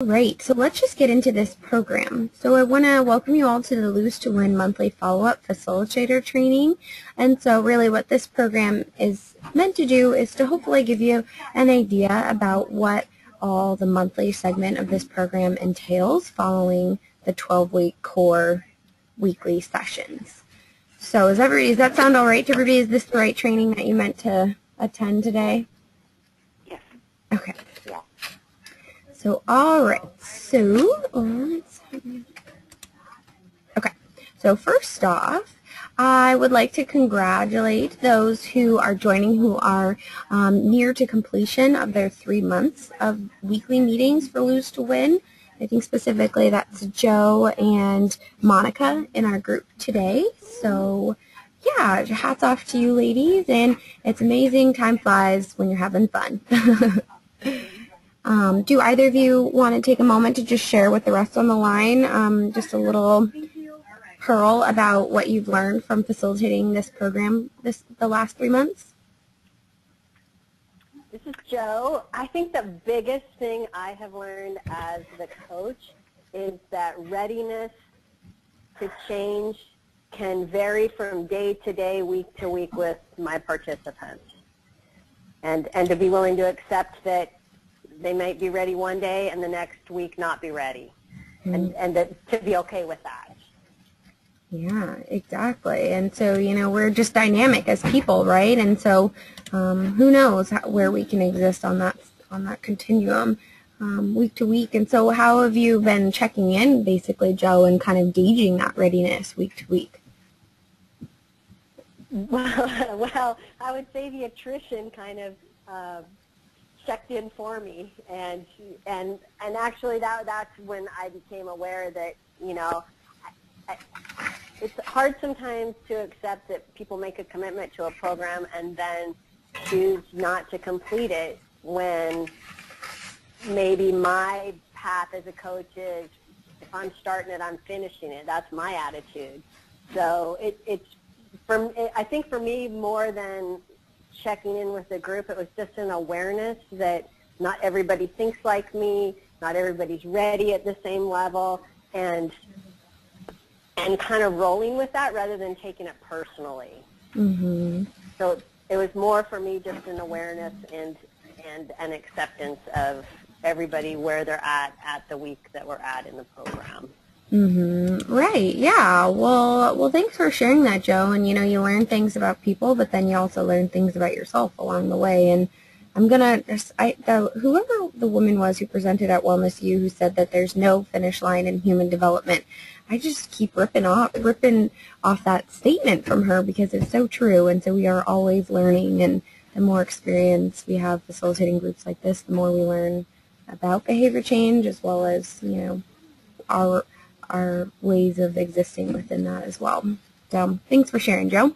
Right, so let's just get into this program. So I want to welcome you all to the Lose to Win monthly follow-up facilitator training. And so really what this program is meant to do is to hopefully give you an idea about what all the monthly segment of this program entails following the 12-week core weekly sessions. So does that sound all right to everybody? Is this the right training that you meant to attend today? Yes. Okay. Yeah. So, all right. So, okay. So first off, I would like to congratulate those who are joining who are near to completion of their 3 months of weekly meetings for Lose to Win. I think specifically that's Joe and Monica in our group today. So, yeah, hats off to you ladies, and it's amazing. Time flies when you're having fun. Do either of you want to take a moment to just share with the rest on the line just a little pearl about what you've learned from facilitating this program the last 3 months? This is Joe. I think the biggest thing I have learned as the coach is that readiness to change can vary from day to day, week to week with my participants. And to be willing to accept that they might be ready one day and the next week not be ready. And to be okay with that. Yeah, exactly. And so, we're just dynamic as people, right? And so who knows where we can exist on that continuum week to week. And so how have you been checking in, basically, Joe, and kind of gauging that readiness week to week? Well, I would say the attrition kind of checked in for me, and actually that's when I became aware that it's hard sometimes to accept that people make a commitment to a program and then choose not to complete it when maybe my path as a coach is if I'm starting it, I'm finishing it. That's my attitude. So I think for me, more than checking in with the group, it was just an awareness that not everybody thinks like me, not everybody's ready at the same level, and kind of rolling with that rather than taking it personally. Mm-hmm. So it was more for me just an awareness and an acceptance of everybody where they're at the week that we're at in the program. Mm-hmm. Right. Yeah. Well, thanks for sharing that, Joe. And you learn things about people, but then you also learn things about yourself along the way. And I'm gonna whoever the woman was who presented at Wellness U who said that there's no finish line in human development, I just keep ripping off that statement from her because it's so true. And so we are always learning, and the more experience we have facilitating groups like this, the more we learn about behavior change as well as our ways of existing within that as well. So thanks for sharing, Joe.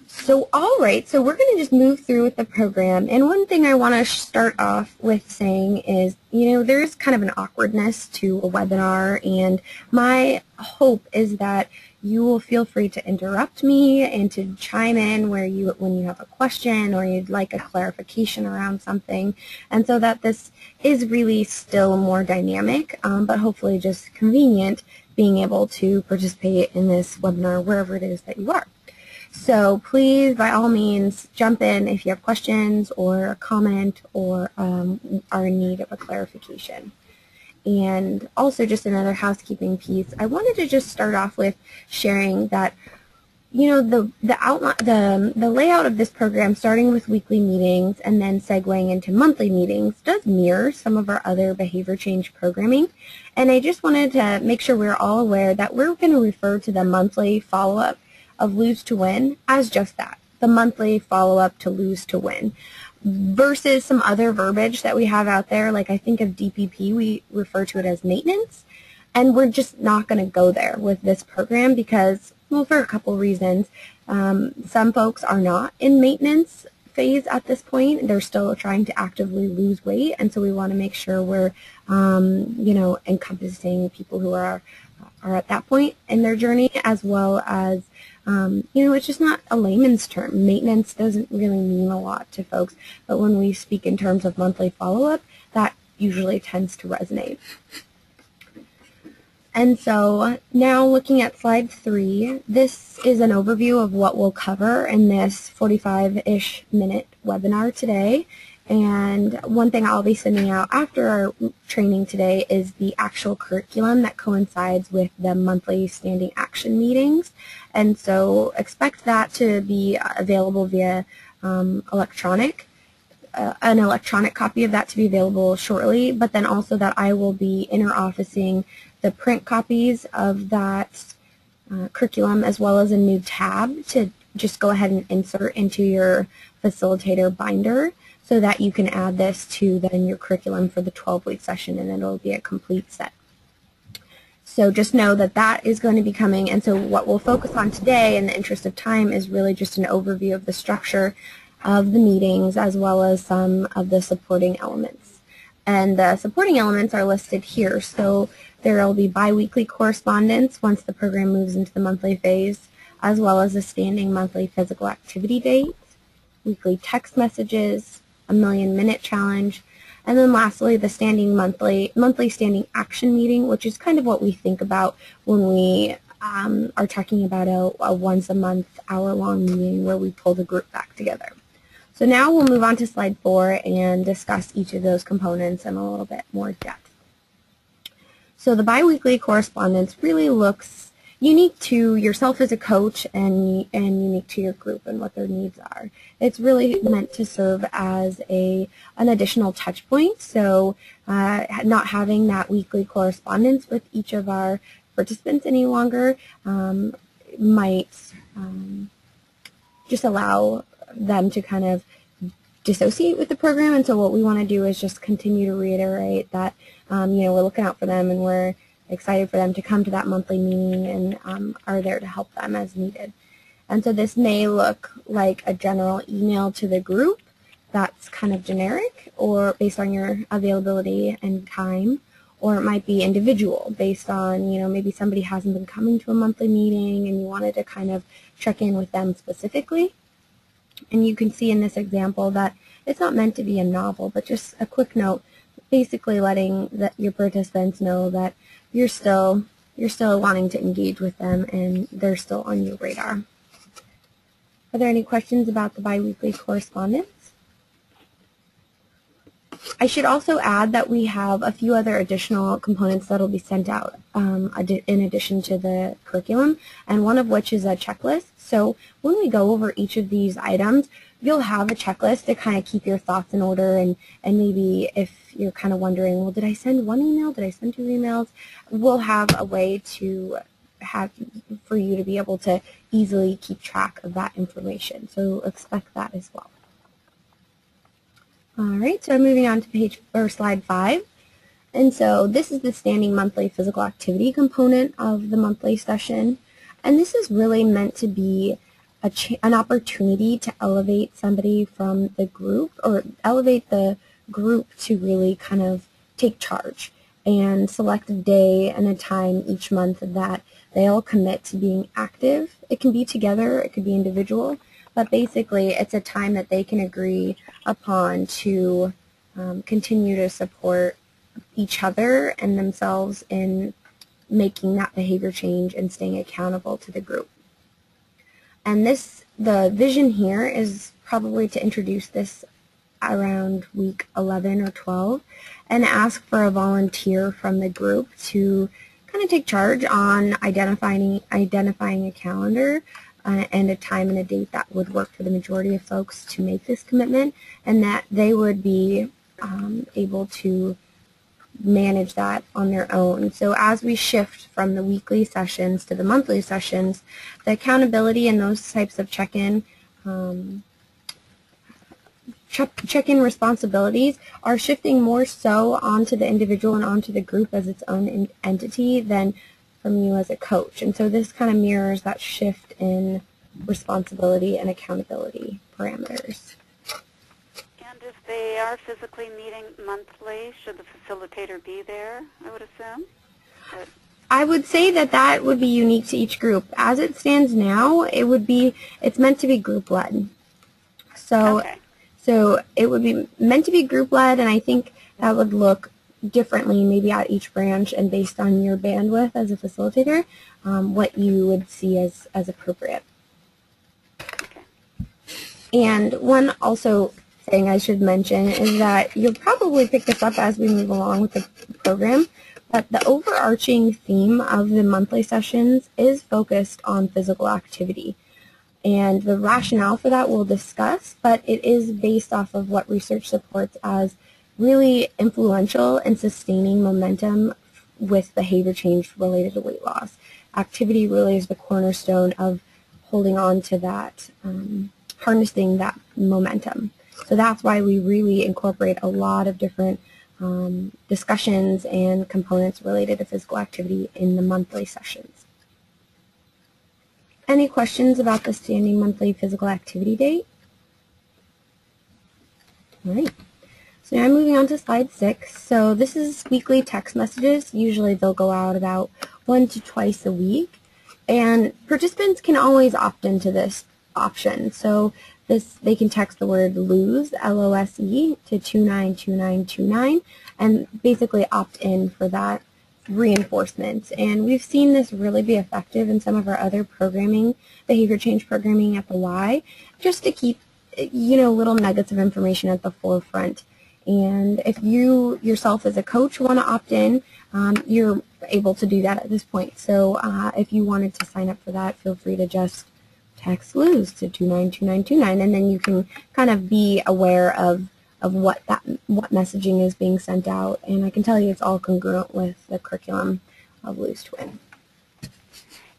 So all right, so we're going to just move through with the program. And one thing I want to start off with saying is, there's kind of an awkwardness to a webinar, and my hope is that you will feel free to interrupt me and to chime in when you have a question or you'd like a clarification around something, and so that this is really still more dynamic, but hopefully just convenient, being able to participate in this webinar wherever it is that you are. So please, by all means, jump in if you have questions or a comment or are in need of a clarification. And also, just another housekeeping piece, I wanted to just start off with sharing that, the outline, the layout of this program, starting with weekly meetings and then segueing into monthly meetings, does mirror some of our other behavior change programming. And I just wanted to make sure we're all aware that we're going to refer to the monthly follow-up of Lose to Win as just that, the monthly follow-up to Lose to Win, versus some other verbiage that we have out there. Like I think of DPP, we refer to it as maintenance, and we're just not going to go there with this program because, well, for a couple reasons. Some folks are not in maintenance phase at this point. They're still trying to actively lose weight, and so we want to make sure we're, encompassing people who are at that point in their journey, as well as it's just not a layman's term. Maintenance doesn't really mean a lot to folks, but when we speak in terms of monthly follow-up, that usually tends to resonate. And so now looking at slide 3, this is an overview of what we'll cover in this 45-ish minute webinar today. And one thing I'll be sending out after our training today is the actual curriculum that coincides with the monthly standing action meetings. And so expect that to be available via an electronic copy of that to be available shortly, but then also that I will be inter-officing the print copies of that curriculum as well as a new tab to just go ahead and insert into your facilitator binder so that you can add this to then your curriculum for the 12-week session, and it'll be a complete set. So just know that that is going to be coming, and so what we'll focus on today in the interest of time is really just an overview of the structure of the meetings as well as some of the supporting elements. And the supporting elements are listed here. So there will be biweekly correspondence once the program moves into the monthly phase, as well as a standing monthly physical activity date, weekly text messages, a 1,000,000-minute challenge, and then lastly the standing monthly standing action meeting, which is kind of what we think about when we are talking about a once-a-month hour-long meeting where we pull the group back together. So now we'll move on to slide 4 and discuss each of those components in a little bit more depth. So the biweekly correspondence really looks unique to yourself as a coach and unique to your group and what their needs are. It's really meant to serve as an additional touch point. So not having that weekly correspondence with each of our participants any longer might just allow them to kind of dissociate with the program, and so what we want to do is just continue to reiterate that we're looking out for them and we're excited for them to come to that monthly meeting and are there to help them as needed. And so this may look like a general email to the group that's kind of generic or based on your availability and time, or it might be individual based on, maybe somebody hasn't been coming to a monthly meeting and you wanted to kind of check in with them specifically. And you can see in this example that it's not meant to be a novel, but just a quick note, basically letting your participants know that you're still wanting to engage with them and they're still on your radar. Are there any questions about the biweekly correspondence? I should also add that we have a few other additional components that will be sent out in addition to the curriculum, and one of which is a checklist. So when we go over each of these items, you'll have a checklist to kind of keep your thoughts in order, and maybe if you're kind of wondering, well, did I send one email? Did I send 2 emails? We'll have a way for you to be able to easily keep track of that information. So expect that as well. All right, so moving on to slide 5. And so this is the standing monthly physical activity component of the monthly session. And this is really meant to be an opportunity to elevate somebody from the group, or elevate the group to really kind of take charge and select a day and a time each month that they all commit to being active. It can be together, it could be individual, but basically it's a time that they can agree upon to continue to support each other and themselves in making that behavior change and staying accountable to the group. And the vision here is probably to introduce this around week 11 or 12 and ask for a volunteer from the group to kind of take charge on identifying a calendar and a time and a date that would work for the majority of folks to make this commitment, and that they would be able to manage that on their own. So as we shift from the weekly sessions to the monthly sessions, the accountability and those types of check-in responsibilities are shifting more so onto the individual and onto the group as its own entity than from you as a coach. And so this kind of mirrors that shift in responsibility and accountability parameters. And if they are physically meeting monthly, should the facilitator be there, I would assume? I would say that would be unique to each group. As it stands now, it's meant to be group-led. So, okay. So it would be meant to be group-led, and I think that would look differently maybe at each branch and based on your bandwidth as a facilitator, what you would see as appropriate. And one also thing I should mention is that you'll probably pick this up as we move along with the program, but the overarching theme of the monthly sessions is focused on physical activity. And the rationale for that we'll discuss, but it is based off of what research supports as really influential in sustaining momentum with behavior change related to weight loss. Activity really is the cornerstone of holding on to that, harnessing that momentum. So that's why we really incorporate a lot of different discussions and components related to physical activity in the monthly sessions. Any questions about the standing monthly physical activity date? All right. So now I'm moving on to slide 6. So this is weekly text messages. Usually they'll go out about 1 to twice a week. And participants can always opt into this option. So they can text the word LOSE, L-O-S-E, to 292929 and basically opt in for that reinforcement. And we've seen this really be effective in some of our other programming, behavior change programming at the Y, just to keep, little nuggets of information at the forefront. And if you yourself as a coach want to opt in, you're able to do that at this point. So if you wanted to sign up for that, feel free to just text LOSE to 292929, and then you can kind of be aware of what messaging is being sent out. And I can tell you it's all congruent with the curriculum of Lose to Win.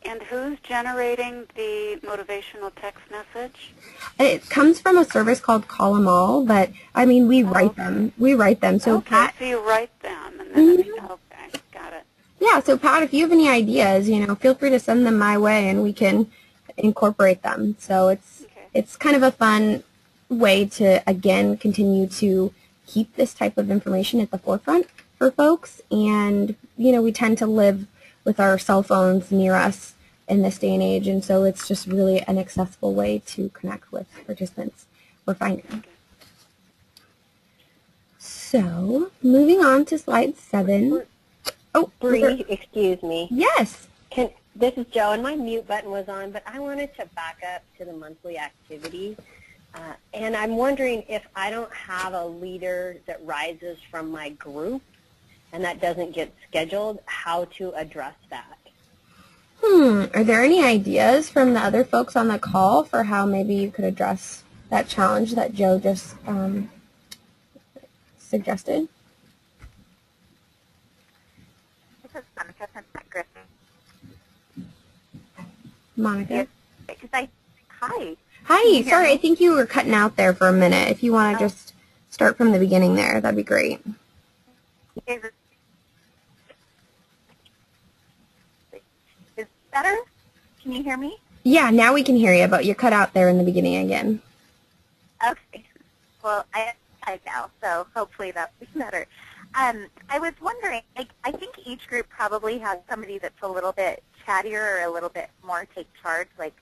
And who's generating the motivational text message? It comes from a service called Call 'em All, but I mean we write them. We write them. So okay, Pat, so you write them, and then okay, got it. Yeah, so Pat, if you have any ideas, feel free to send them my way, and we can incorporate them. So it's kind of a fun way to, again, continue to keep this type of information at the forefront for folks. And, we tend to live with our cell phones near us in this day and age, and so it's just really an accessible way to connect with participants we're finding. So, moving on to slide 7. Oh, Brie, excuse me. Yes. This is Joe, and my mute button was on, but I wanted to back up to the monthly activity. And I'm wondering if I don't have a leader that rises from my group and that doesn't get scheduled, how to address that. Are there any ideas from the other folks on the call for how maybe you could address that challenge that Joe just suggested? This is Monica from Griffin. Monica? Hi. Hi, sorry, I think you were cutting out there for a minute. If you want to just start from the beginning there, that'd be great. Is it better? Can you hear me? Yeah, now we can hear you, but you cut out there in the beginning again. Okay. Well, I have type now, so hopefully that'll be better. I was wondering, I think each group probably has somebody that's a little bit chattier or a little bit more take charge. Like,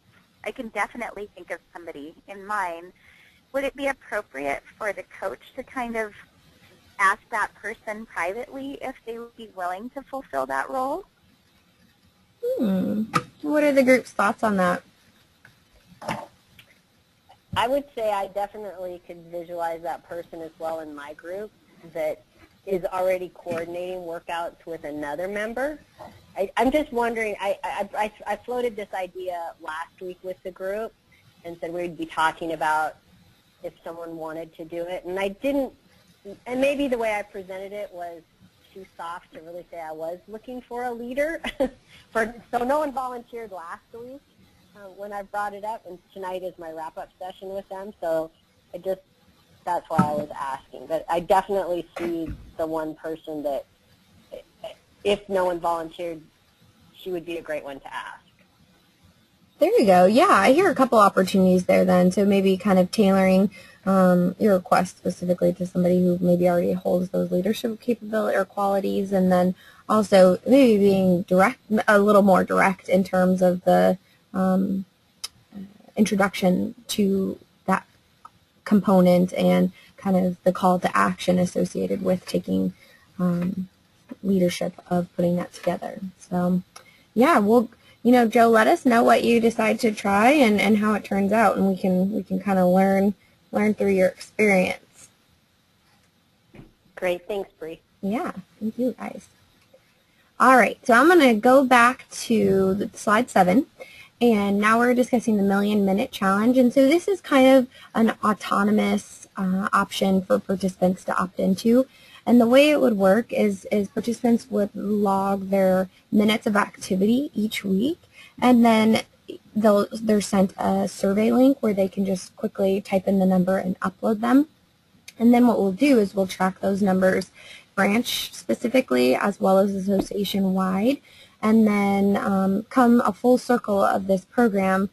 I can definitely think of somebody in mind. Would it be appropriate for the coach to kind of ask that person privately if they would be willing to fulfill that role? What are the group's thoughts on that? I would say I definitely could visualize that person as well in my group that is already coordinating workouts with another member. I'm just wondering, I floated this idea last week with the group and said we'd be talking about if someone wanted to do it. And I didn't, and maybe the way I presented it was too soft to really say I was looking for a leader. So no one volunteered last week when I brought it up, and tonight is my wrap-up session with them. So that's why I was asking. But I definitely see the one person that, if no one volunteered, she would be a great one to ask. There you go. Yeah, I hear a couple opportunities there then. So maybe kind of tailoring your request specifically to somebody who maybe already holds those leadership capability or qualities, and then also maybe being direct, a little more direct in terms of the introduction to that component and kind of the call to action associated with taking leadership of putting that together. So yeah, well, Joe, let us know what you decide to try and how it turns out, and we can kind of learn through your experience. Great, thanks, Brie. Yeah, thank you guys. All right, so I'm going to go back to slide 7, and now we're discussing the Million-Minute Challenge. And so this is kind of an autonomous option for participants to opt into. And the way it would work is participants would log their minutes of activity each week, and then they're sent a survey link where they can just quickly type in the number and upload them. And then what we'll do is we'll track those numbers branch specifically as well as association wide. And then come a full circle of this program,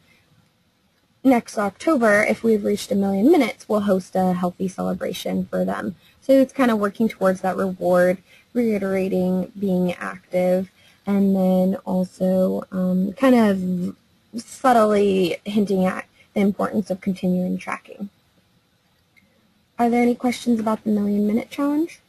next October, if we've reached 1 million minutes, we'll host a healthy celebration for them. So it's kind of working towards that reward, reiterating being active, and then also kind of subtly hinting at the importance of continuing tracking. Are there any questions about the Million-Minute Challenge?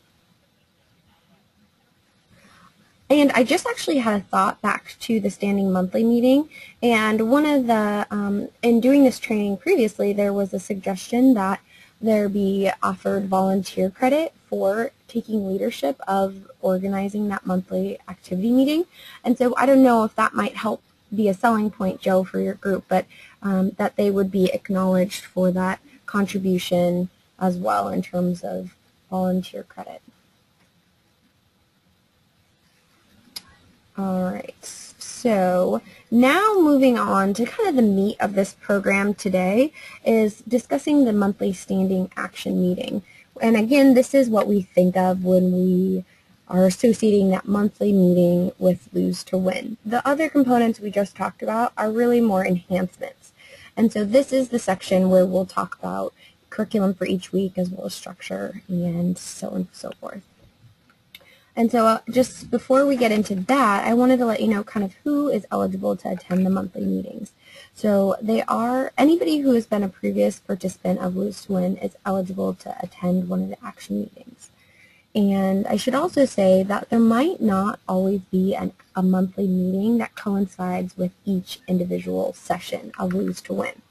And I just actually had a thought back to the standing monthly meeting, and one of the, in doing this training previously, there was a suggestion that there be offered volunteer credit for taking leadership of organizing that monthly activity meeting. And so I don't know if that might help be a selling point, Joe, for your group, but that they would be acknowledged for that contribution as well in terms of volunteer credit. All right, so now moving on to kind of the meat of this program today is discussing the monthly standing action meeting. And again, this is what we think of when we are associating that monthly meeting with Lose to Win. The other components we just talked about are really more enhancements. And so this is the section where we'll talk about curriculum for each week as well as structure and so on and so forth. And so just before we get into that, I wanted to let you know kind of who is eligible to attend the monthly meetings. So they are, anybody who has been a previous participant of Lose to Win is eligible to attend one of the action meetings. And I should also say that there might not always be a monthly meeting that coincides with each individual session of Lose to Win.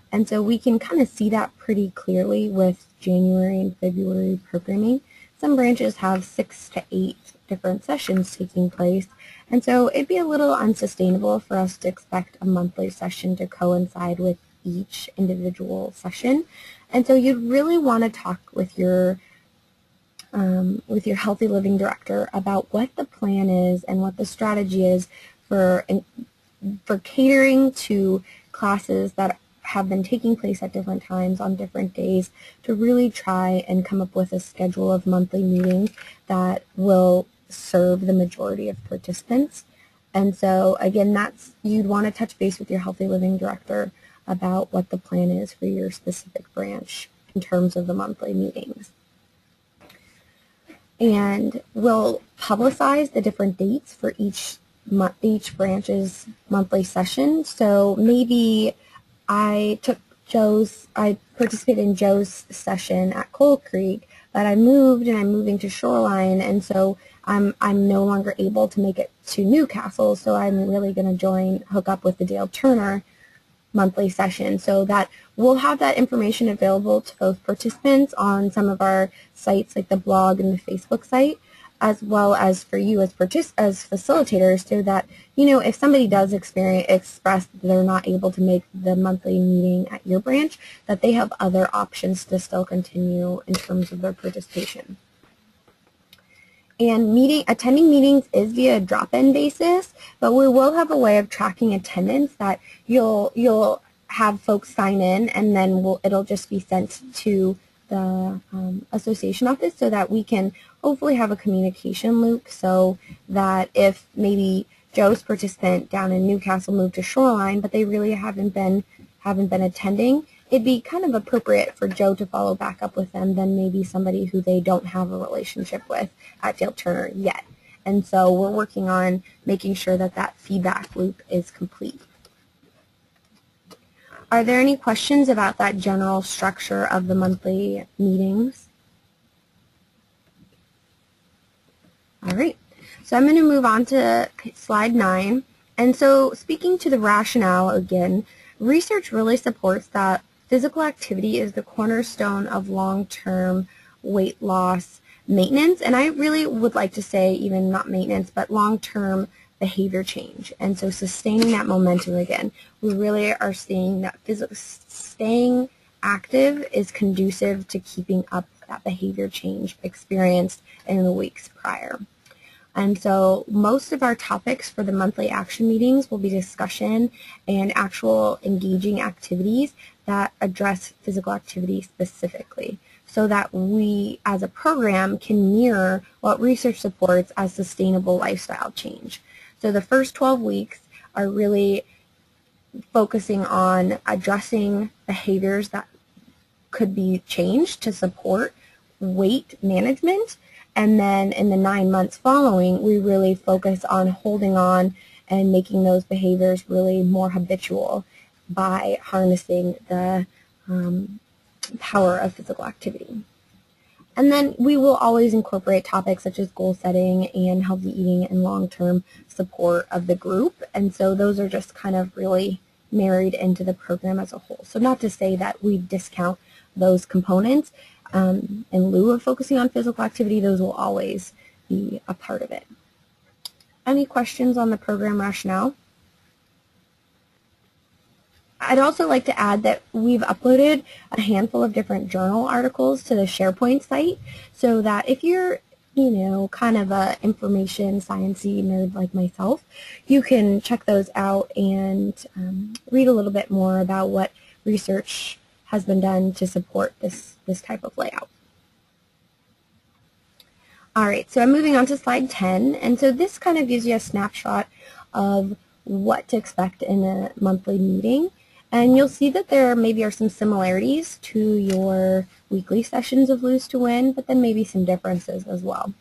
And so we can kind of see that pretty clearly with January and February programming. Some branches have 6 to 8 different sessions taking place, and so it'd be a little unsustainable for us to expect a monthly session to coincide with each individual session. And so you'd really want to talk with your healthy living director about what the plan is and what the strategy is for catering to classes that have been taking place at different times on different days to really try and come up with a schedule of monthly meetings that will serve the majority of participants. And so again, you'd want to touch base with your healthy living director about what the plan is for your specific branch in terms of the monthly meetings. And we'll publicize the different dates for each branch's monthly session. So maybe I participated in Joe's session at Coal Creek, but I moved and I'm moving to Shoreline, and so I'm no longer able to make it to Newcastle, so I'm really going to hook up with the Dale Turner monthly session, so that we'll have that information available to both participants on some of our sites like the blog and the Facebook site, as well as for you as facilitators, so that, if somebody does express that they're not able to make the monthly meeting at your branch, that they have other options to still continue in terms of their participation. And attending meetings is via drop-in basis, but we will have a way of tracking attendance that you'll have folks sign in, and then it'll just be sent to the association office so that we can hopefully have a communication loop, so that if maybe Joe's participant down in Newcastle moved to Shoreline, but they really haven't been attending, it'd be kind of appropriate for Joe to follow back up with them than maybe somebody who they don't have a relationship with at Dale Turner yet. And so we're working on making sure that that feedback loop is complete. Are there any questions about that general structure of the monthly meetings? All right, so I'm going to move on to slide 9. And so speaking to the rationale again, research really supports that physical activity is the cornerstone of long-term weight loss maintenance, and I really would like to say even not maintenance, but long-term behavior change. And so sustaining that momentum again, we really are seeing that staying active is conducive to keeping up that behavior change experienced in the weeks prior. And so most of our topics for the monthly action meetings will be discussion and actual engaging activities that address physical activity specifically, so that we as a program can mirror what research supports as sustainable lifestyle change. So the first 12 weeks are really focusing on addressing behaviors that could be changed to support weight management. And then in the 9 months following, we really focus on holding on and making those behaviors really more habitual by harnessing the power of physical activity. And then we will always incorporate topics such as goal setting and healthy eating and long-term support of the group. And so those are just kind of really married into the program as a whole. So not to say that we discount those components. In lieu of focusing on physical activity, those will always be a part of it. Any questions on the program rationale? I'd also like to add that we've uploaded a handful of different journal articles to the SharePoint site, so that if you're, kind of a information sciencey nerd like myself, you can check those out and read a little bit more about what research has been done to support this type of layout. All right, so I'm moving on to slide 10, and so this kind of gives you a snapshot of what to expect in a monthly meeting. And you'll see that there maybe are some similarities to your weekly sessions of Lose to Win, but then maybe some differences as well.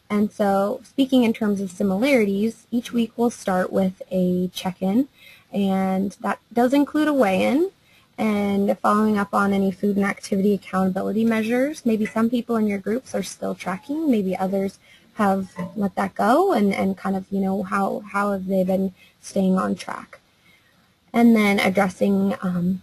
And so speaking in terms of similarities, each week we'll start with a check-in, and that does include a weigh-in and following up on any food and activity accountability measures. Maybe some people in your groups are still tracking, maybe others have let that go, and kind of, how have they been staying on track. And then addressing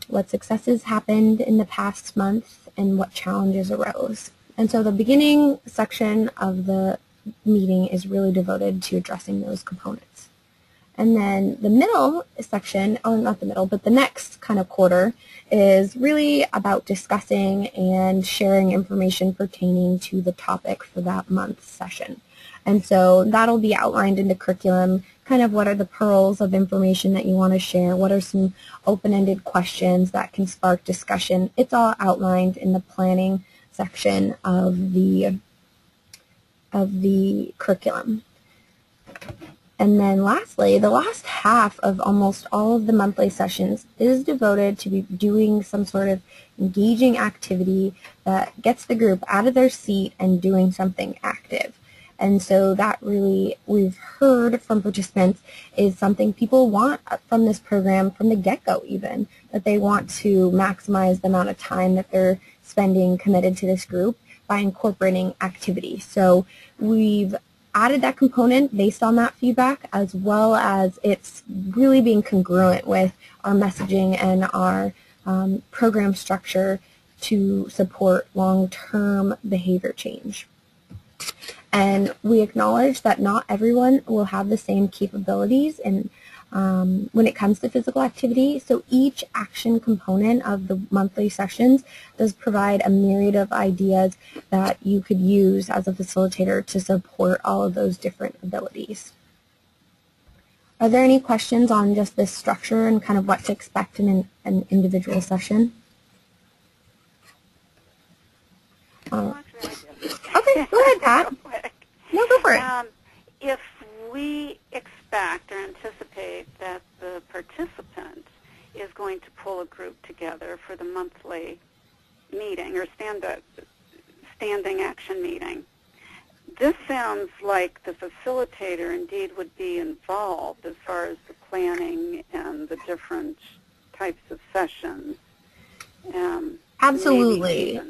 what successes happened in the past month and what challenges arose. And so the beginning section of the meeting is really devoted to addressing those components. And then the middle section, oh, not the middle, but the next kind of quarter is really about discussing and sharing information pertaining to the topic for that month's session. And so that'll be outlined in the curriculum, kind of what are the pearls of information that you want to share, what are some open-ended questions that can spark discussion. It's all outlined in the planning section of the curriculum. And then lastly, the last half of almost all of the monthly sessions is devoted to doing some sort of engaging activity that gets the group out of their seat and doing something active. And so that really, we've heard from participants, is something people want from this program from the get-go even, that they want to maximize the amount of time that they're spending committed to this group by incorporating activity. So we've added that component based on that feedback, as well as it's really being congruent with our messaging and our program structure to support long-term behavior change. And we acknowledge that not everyone will have the same capabilities and when it comes to physical activity, so each action component of the monthly sessions does provide a myriad of ideas that you could use as a facilitator to support all of those different abilities. Are there any questions on just this structure and kind of what to expect in an individual session? Okay, go ahead, Pat. No, go for it. If we expect or anticipate that the participant is going to pull a group together for the monthly meeting or standing action meeting, this sounds like the facilitator indeed would be involved as far as the planning and the different types of sessions. Absolutely.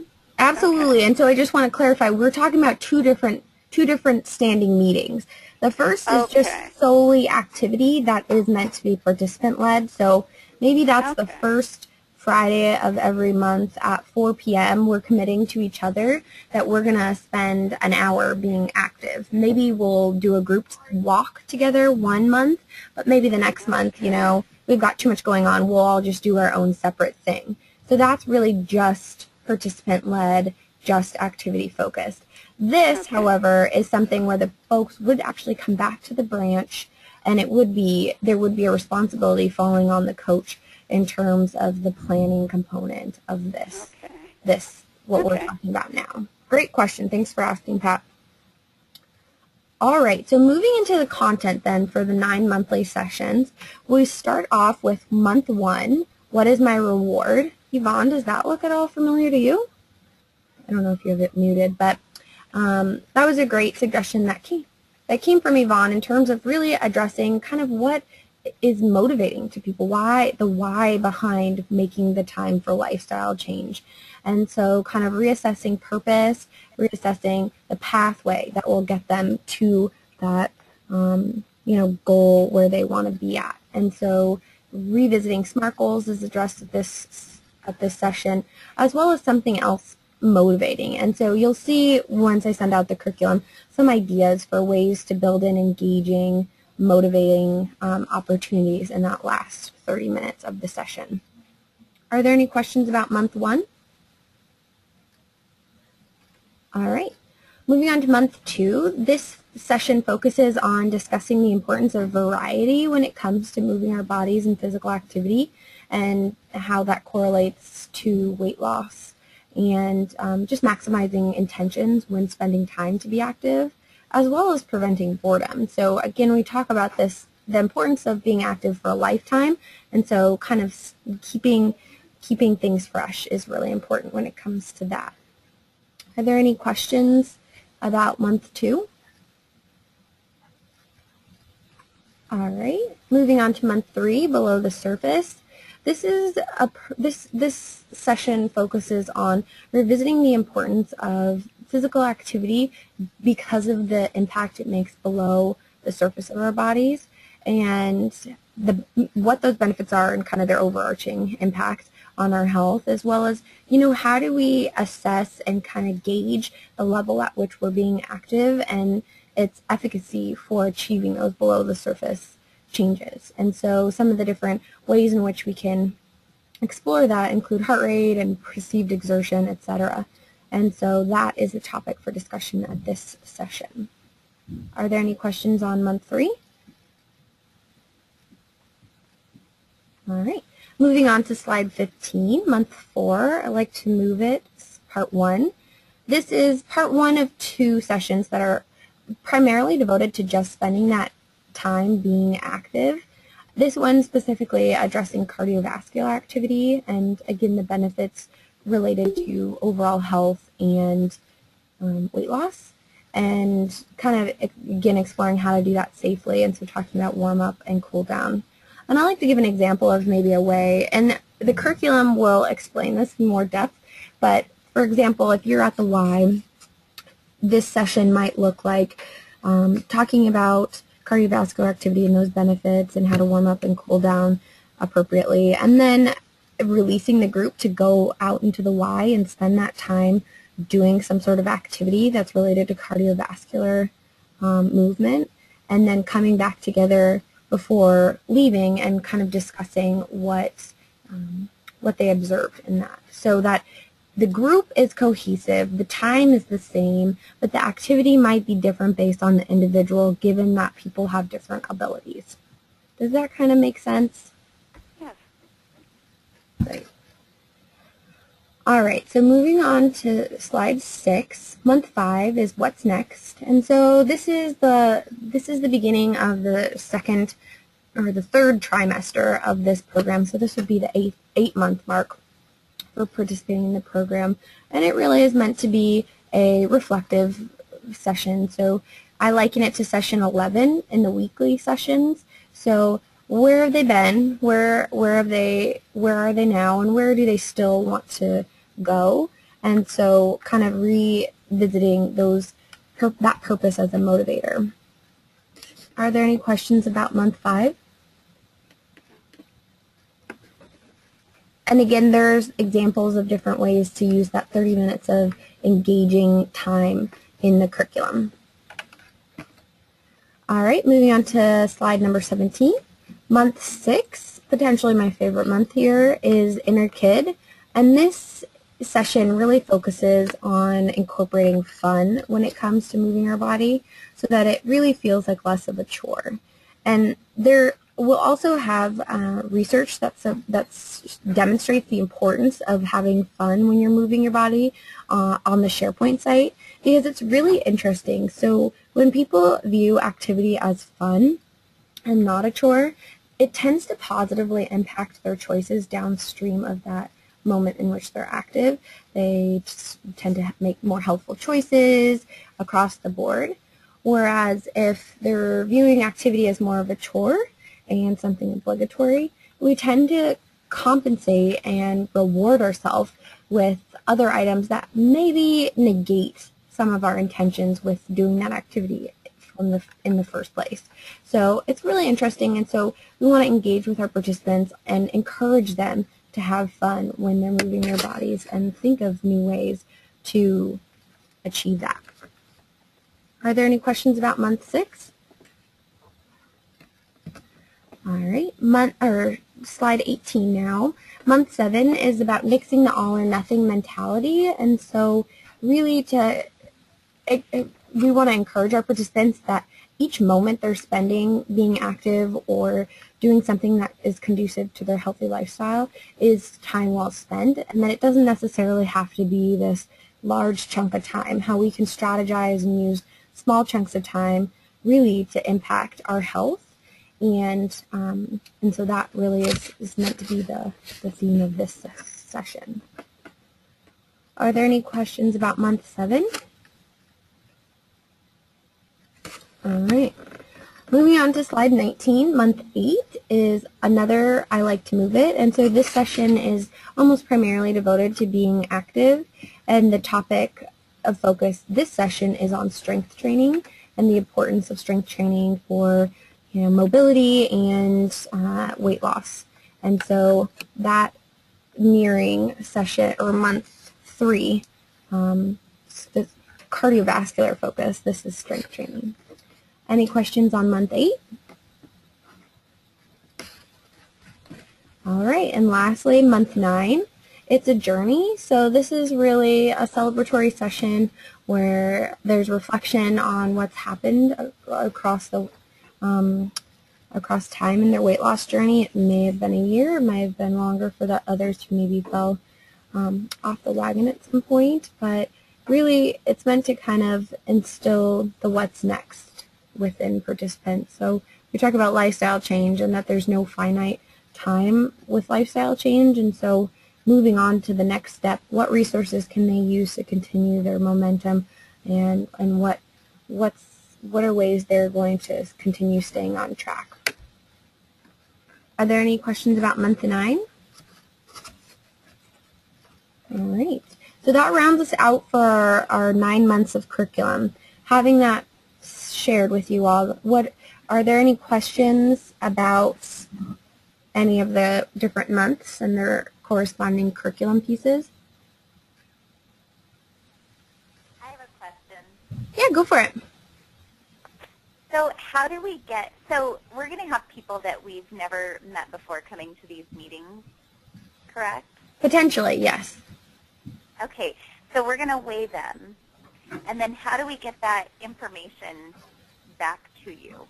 Absolutely. Okay. And so I just want to clarify, we're talking about two different two different standing meetings. The first is just Okay. solely activity that is meant to be participant-led. So maybe that's the Okay. first Friday of every month at 4 p.m. We're committing to each other that we're going to spend an hour being active. Maybe we'll do a group walk together one month, but maybe the next month, you know, we've got too much going on. We'll all just do our own separate thing. So that's really just participant-led, just activity-focused. This, Okay. however, is something where the folks would actually come back to the branch, and it would be there would be a responsibility falling on the coach in terms of the planning component of this. Okay. What we're Okay. talking about now. Great question. Thanks for asking, Pat. All right, so moving into the content then for the 9 monthly sessions, we start off with month 1. What is my reward? Yvonne, does that look at all familiar to you? I don't know if you have it muted, but that was a great suggestion that came from Yvonne in terms of really addressing kind of what is motivating to people, the why behind making the time for lifestyle change. And so kind of reassessing purpose, reassessing the pathway that will get them to that goal where they want to be at. And so revisiting SMART goals is addressed at this session, as well as something else motivating. And so you'll see once I send out the curriculum some ideas for ways to build in engaging, motivating opportunities in that last 30 minutes of the session. Are there any questions about month 1? All right. Moving on to month 2, this session focuses on discussing the importance of variety when it comes to moving our bodies in physical activity and how that correlates to weight loss and just maximizing intentions when spending time to be active, as well as preventing boredom. So again, we talk about the importance of being active for a lifetime, and so kind of keeping things fresh is really important when it comes to that. Are there any questions about month 2? All right, moving on to month 3, below the surface. This session focuses on revisiting the importance of physical activity because of the impact it makes below the surface of our bodies and what those benefits are and kind of their overarching impact on our health, as well as, how do we assess and kind of gauge the level at which we're being active and its efficacy for achieving those below the surface changes. And so some of the different ways in which we can explore that include heart rate and perceived exertion, etc. And so that is a topic for discussion at this session. Are there any questions on month 3? All right. Moving on to slide 15, month 4. I like to move it, part 1. This is part 1 of 2 sessions that are primarily devoted to just spending that time being active. This one specifically addressing cardiovascular activity and, again, the benefits related to overall health and weight loss, and kind of, again, exploring how to do that safely, and so talking about warm-up and cool-down. And I like to give an example of maybe a way, and the curriculum will explain this in more depth, but, for example, if you're at the Y, this session might look like talking about cardiovascular activity and those benefits and how to warm up and cool down appropriately, and then releasing the group to go out into the Y and spend that time doing some sort of activity that's related to cardiovascular movement, and then coming back together before leaving and kind of discussing what they observed in that, so that the group is cohesive, the time is the same, but the activity might be different based on the individual, given that people have different abilities. Does that kind of make sense? Yes. Great. All right, so moving on to slide 6, month 5 is what's next, and so this is the beginning of the second or the third trimester of this program. So this would be the 8-month mark for participating in the program, and it really is meant to be a reflective session. So I liken it to session 11 in the weekly sessions. So where have they been? Where are they now? And where do they still want to go? And so kind of revisiting those that purpose as a motivator. Are there any questions about month 5? And again, there's examples of different ways to use that 30 minutes of engaging time in the curriculum. All right, moving on to slide number 17. Month 6, potentially my favorite month here, is Inner Kid. And this session really focuses on incorporating fun when it comes to moving our body so that it really feels like less of a chore. And there we'll also have research that demonstrates the importance of having fun when you're moving your body on the SharePoint site, because it's really interesting. So when people view activity as fun and not a chore, it tends to positively impact their choices downstream of that moment in which they're active. They tend to make more healthful choices across the board. Whereas if they're viewing activity as more of a chore and something obligatory, we tend to compensate and reward ourselves with other items that maybe negate some of our intentions with doing that activity in the first place. So it's really interesting, and so we want to engage with our participants and encourage them to have fun when they're moving their bodies and think of new ways to achieve that. Are there any questions about month 6? All right, slide 18 now. Month 7 is about mixing the all or nothing mentality, and so really we want to encourage our participants that each moment they're spending being active or doing something that is conducive to their healthy lifestyle is time well spent, and that it doesn't necessarily have to be this large chunk of time. How we can strategize and use small chunks of time really to impact our health, and so that really is meant to be the theme of this session. Are there any questions about month 7? All right. Moving on to slide 19, month 8 is another I like to move it, and so this session is almost primarily devoted to being active, and the topic of focus this session is on strength training and the importance of strength training for mobility and weight loss. And so that mirroring session, or month 3, the cardiovascular focus, this is strength training. Any questions on month 8? All right, and lastly, month 9. It's a journey, so this is really a celebratory session where there's reflection on what's happened across time in their weight loss journey. It may have been a year, it might have been longer for the others who maybe fell off the wagon at some point, but really it's meant to kind of instill the what's next within participants. So we talk about lifestyle change and that there's no finite time with lifestyle change, and so moving on to the next step, what resources can they use to continue their momentum, and what are ways they're going to continue staying on track. Are there any questions about month 9? All right, so that rounds us out for our 9 months of curriculum. Having that shared with you all, are there any questions about any of the different months and their corresponding curriculum pieces? I have a question. Yeah, go for it. So how do we so we're going to have people that we've never met before coming to these meetings, correct? Potentially, yes. Okay, so we're going to weigh them. And then how do we get that information back to you?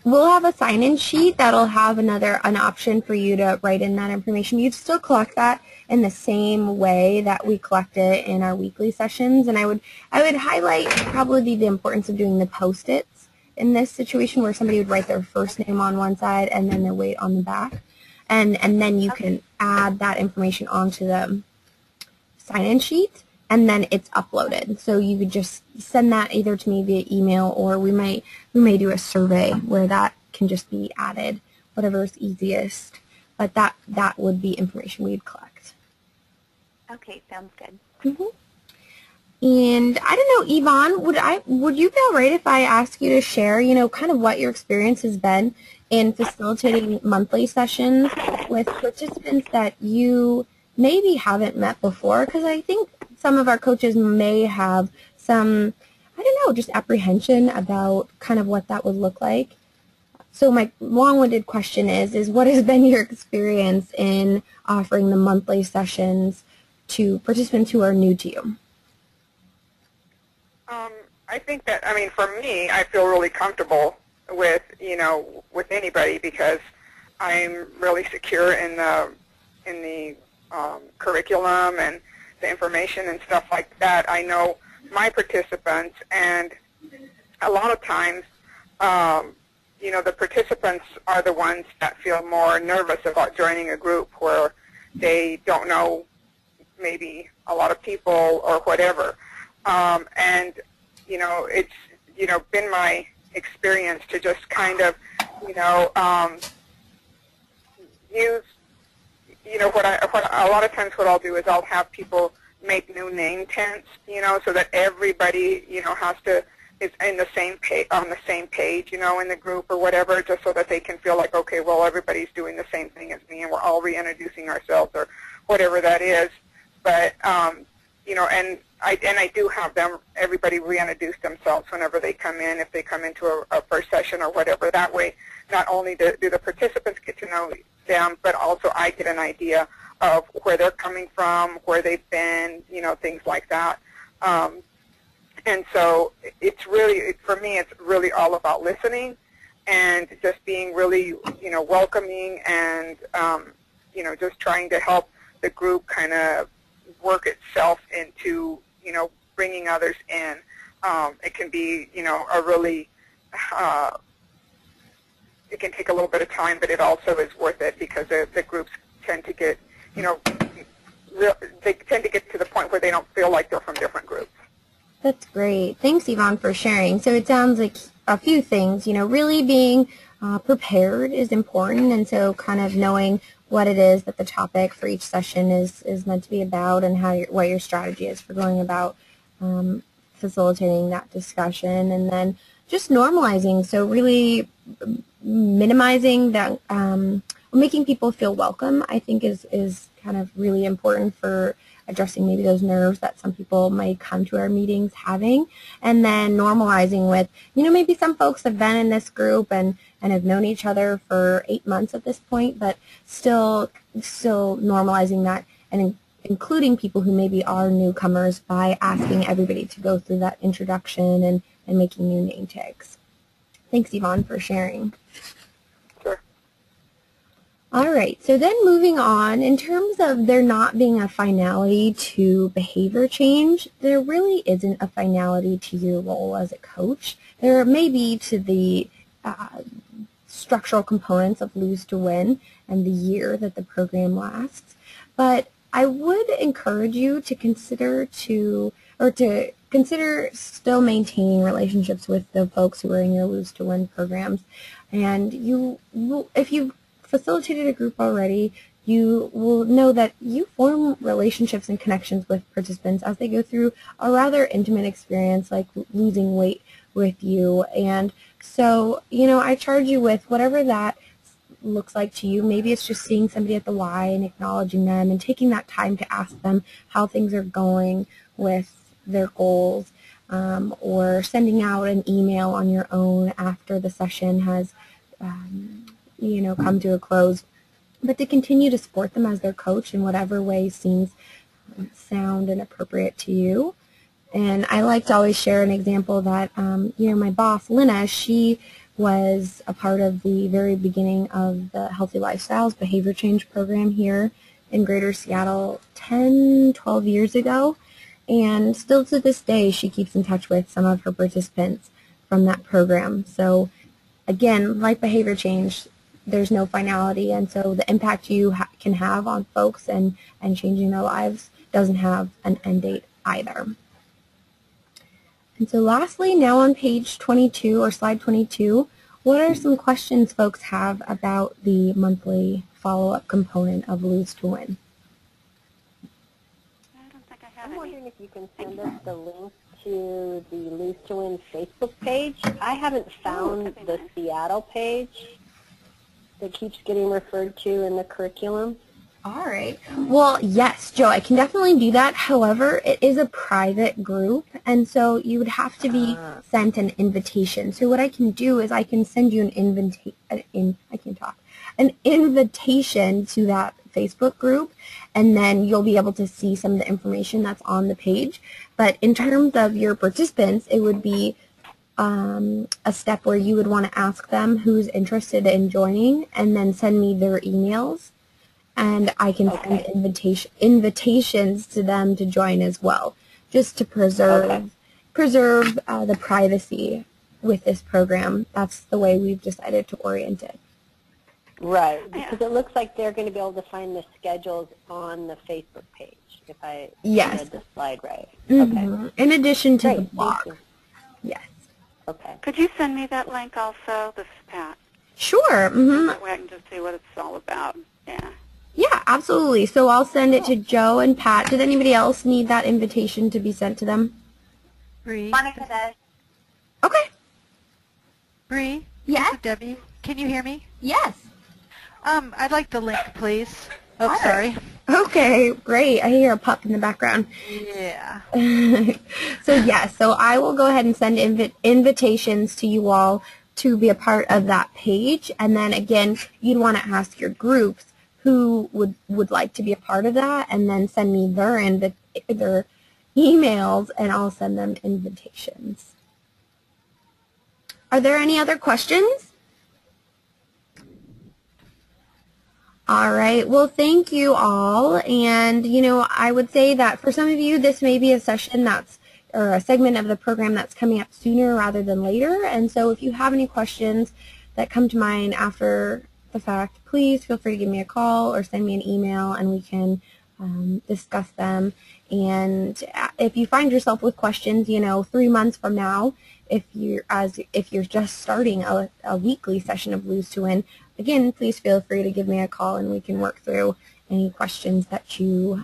We'll have a sign-in sheet that'll have an option for you to write in that information. You'd still collect that in the same way that we collect it in our weekly sessions, and I would highlight probably the importance of doing the Post-its in this situation, where somebody would write their first name on one side and then their weight on the back, and then you can add that information onto the sign-in sheet, and then it's uploaded. So you could just send that either to me via email, or we may do a survey where that can just be added, whatever is easiest. But that would be information we'd collect. Okay, sounds good. Mm-hmm. And I don't know, Yvonne, would you be all right if I ask you to share, kind of what your experience has been in facilitating monthly sessions with participants that you maybe haven't met before? Because I think some of our coaches may have some, I don't know, just apprehension about kind of what that would look like. So my long-winded question is what has been your experience in offering the monthly sessions to participants who are new to you? I think that, for me, I feel really comfortable with, with anybody because I'm really secure in the curriculum and the information and stuff like that. I know my participants, and a lot of times, the participants are the ones that feel more nervous about joining a group where they don't know maybe a lot of people or whatever. And it's, been my experience to just kind of, use, what a lot of times what I'll do is I'll have people make new name tents, so that everybody, is in the same page, on the same page, in the group or whatever, just so that they can feel like, okay, well, everybody's doing the same thing as me and we're all reintroducing ourselves or whatever that is. But, and I do have everybody reintroduce themselves whenever they come in, if they come into a first session or whatever. That way, not only do the participants get to know them, but also I get an idea of where they're coming from, where they've been, things like that. And so it's really, for me, it's really all about listening and just being really, welcoming and, just trying to help the group kind of work itself into, bringing others in. It can be, a really, it can take a little bit of time, but it also is worth it because the groups tend to get, they tend to get to the point where they don't feel like they're from different groups. That's great. Thanks, Yvonne, for sharing. So it sounds like a few things, really being prepared is important, and so kind of knowing what it is that the topic for each session is meant to be about and what your strategy is for going about facilitating that discussion, and then just normalizing, so really minimizing that, making people feel welcome, I think is kind of really important for addressing maybe those nerves that some people might come to our meetings having, and then normalizing with, maybe some folks have been in this group and have known each other for 8 months at this point, but still normalizing that and including people who maybe are newcomers by asking everybody to go through that introduction and making new name tags. Thanks, Yvonne, for sharing. All right, so then moving on, in terms of there not being a finality to behavior change, there really isn't a finality to your role as a coach. There may be to the structural components of Lose to Win and the year that the program lasts, but I would encourage you to consider still maintaining relationships with the folks who are in your Lose to Win programs. And if you've facilitated a group already, you will know that you form relationships and connections with participants as they go through a rather intimate experience like losing weight with you. And so, I charge you with whatever that looks like to you. Maybe it's just seeing somebody at the Y and acknowledging them and taking that time to ask them how things are going with their goals, or sending out an email on your own after the session has come to a close, but to continue to support them as their coach in whatever way seems sound and appropriate to you. And I like to always share an example that, my boss, Lynna, she was a part of the very beginning of the Healthy Lifestyles Behavior Change Program here in Greater Seattle 10, 12 years ago. And still to this day, she keeps in touch with some of her participants from that program. So again, like behavior change, there's no finality, and so the impact you can have on folks and changing their lives doesn't have an end date either. And so lastly, now on page 22 or slide 22, what are some questions folks have about the monthly follow-up component of Lose to Win? I don't think I have I'm any. wondering wondering if you can send us the link to the Lose to Win Facebook page. I haven't found the Seattle page that keeps getting referred to in the curriculum. All right. Well, yes, Joe, I can definitely do that. However, it is a private group, and so you would have to be sent an invitation. So what I can do is I can send you an invitation to that Facebook group, and then you'll be able to see some of the information that's on the page. But in terms of your participants, it would be a step where you would want to ask them who's interested in joining, and then send me their emails. And I can send invitations to them to join as well, just to preserve the privacy with this program. That's the way we've decided to orient it. Right, because it looks like they're going to be able to find the schedules on the Facebook page, if I read the slide right. Okay. In addition to the blog. Yes. Okay. Could you send me that link also? This is Pat. Sure. That way I can just see what it's all about. Yeah. Yeah, absolutely. So I'll send it to Joe and Pat. Did anybody else need that invitation to be sent to them? Brie. Monica does. Okay. Brie? Yes? This is Debbie. Can you hear me? Yes. I'd like the link, please. Oh, All sorry. right. Okay, great. I hear a pup in the background. Yeah. So I will go ahead and send invitations to you all to be a part of that page. And then, again, you'd want to ask your groups who would like to be a part of that, and then send me their emails, and I'll send them invitations. Are there any other questions? All right. Well, thank you all. And, I would say that for some of you, this may be a session or a segment of the program that's coming up sooner rather than later. And so if you have any questions that come to mind after the fact, please feel free to give me a call or send me an email, and we can discuss them. And if you find yourself with questions, 3 months from now, if you're just starting a weekly session of Lose to Win, again, please feel free to give me a call, and we can work through any questions that you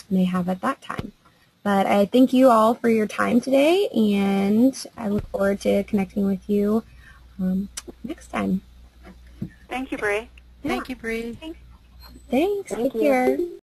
may have at that time. But I thank you all for your time today, and I look forward to connecting with you next time. Thank you, Brie. Thank you, Brie. Thanks. Take care.